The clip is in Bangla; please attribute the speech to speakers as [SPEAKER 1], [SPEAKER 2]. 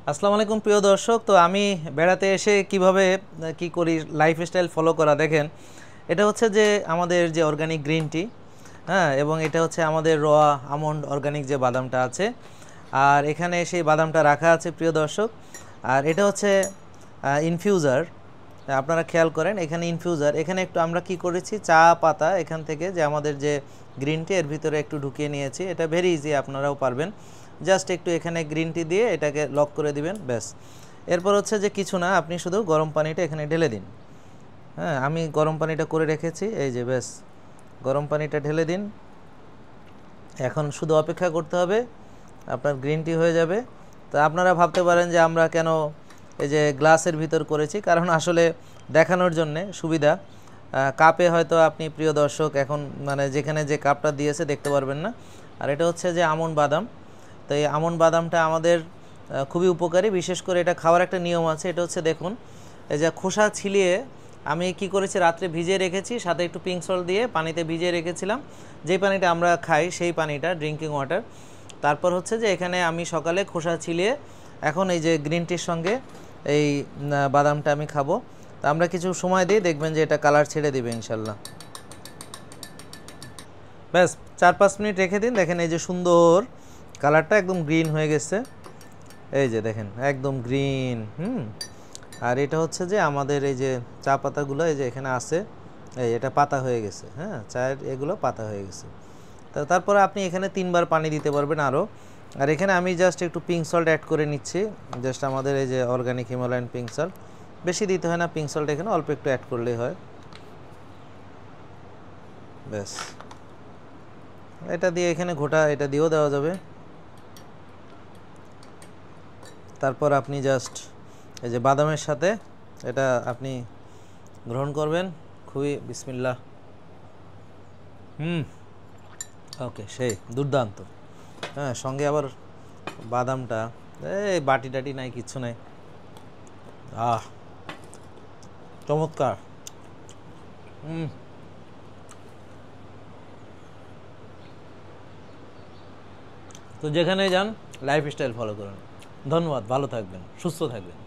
[SPEAKER 1] আসসালামু আলাইকুম প্রিয় দর্শক। তো আমি বেড়াতে এসে কিভাবে কি করি লাইফস্টাইল ফলো করা দেখেন। এটা হচ্ছে যে আমাদের যে অর্গানিক গ্রিন টি, হ্যাঁ, এবং এটা হচ্ছে আমাদের র আমন্ড অর্গানিক যে বাদামটা আছে, আর এখানে সেই বাদামটা রাখা আছে প্রিয় দর্শক। আর এটা হচ্ছে ইনফিউজার। আপনারা খেয়াল করেন এখানে ইনফিউজার, এখানে একটু আমরা কি করেছি চা পাতা এখান থেকে যে আমাদের যে গ্রিন টি এর ভিতরে একটু ঢুকিয়ে নিয়েছি। এটা ভেরি ইজি, আপনারাও পারবেন। জাস্ট একটু এখানে গ্রিন টি দিয়ে এটাকে লক করে দিবেন, ব্যাস। এরপর হচ্ছে যে কিছু না, আপনি শুধু গরম পানিটা এখানে ঢেলে দিন। হ্যাঁ, আমি গরম পানিটা করে রেখেছি, এই যে ব্যাস গরম পানিটা ঢেলে দিন। এখন শুধু অপেক্ষা করতে হবে, আপনার গ্রিন টি হয়ে যাবে। তো আপনারা ভাবতে পারেন যে আমরা কেন এই যে গ্লাসের ভিতর করেছি, কারণ আসলে দেখানোর জন্যে সুবিধা। কাপে হয়তো আপনি প্রিয় দর্শক এখন মানে যেখানে যে কাপটা দিয়েছে দেখতে পারবেন না। আর এটা হচ্ছে যে আমন্ড বাদাম। তো এই আমন্ড বাদামটা আমাদের খুবই উপকারী, বিশেষ করে এটা খাওয়ার একটা নিয়ম আছে। এটা হচ্ছে দেখুন, এই যে খোসা ছিলিয়ে আমি কি করেছি, রাত্রে ভিজিয়ে রেখেছি, সাথে একটু পিঙ্ক সল্ট দিয়ে পানিতে ভিজিয়ে রেখেছিলাম, যেই পানিটা আমরা খাই সেই পানিটা, ড্রিঙ্কিং ওয়াটার। তারপর হচ্ছে যে এখানে আমি সকালে খোসা ছিলিয়ে এখন এই যে গ্রিন টির সঙ্গে এই বাদামটা আমি খাবো। তো আমরা কিছু সময় দিই, দেখবেন যে এটা কালার ছেড়ে দিবে ইনশাল্লাহ। ব্যাস 4-5 মিনিট রেখে দিন, দেখেন এই যে সুন্দর কালারটা একদম গ্রিন হয়ে গেছে। এই যে দেখেন একদম গ্রিন। আর এটা হচ্ছে যে আমাদের এই যে চা পাতাগুলো এই যে এখানে আছে, এই এটা পাতা হয়ে গেছে। হ্যাঁ, চায়ের এগুলো পাতা হয়ে গেছে। তো তারপরে আপনি এখানে 3 বার পানি দিতে পারবেন আরও। আর এখানে আমি জাস্ট একটু পিঙ্ক সল্ট অ্যাড করে নিচ্ছি, জাস্ট আমাদের এই যে অর্গানিক হিমালয়ান পিঙ্ক সল্ট। বেশি দিতে হয় না পিঙ্ক সল্ট, এখানে অল্প একটু অ্যাড করলেই হয়। ব্যাস এটা দিয়ে এখানে ঘোটা, এটা দিয়েও দেওয়া যাবে। তারপর আপনি জাস্ট এই যে বাদামের সাথে এটা আপনি গ্রহণ করবেন, খুবই বিসমিল্লাহ। ওকে, সেই দুর্দান্ত। হ্যাঁ, সঙ্গে আবার বাদামটা, এই বাটি টাটি নাই, কিচ্ছু নাই। আহ, চমৎকার। তো যেখানে যান লাইফস্টাইল ফলো করুন। ধন্যবাদ, ভালো থাকবেন, সুস্থ থাকবেন।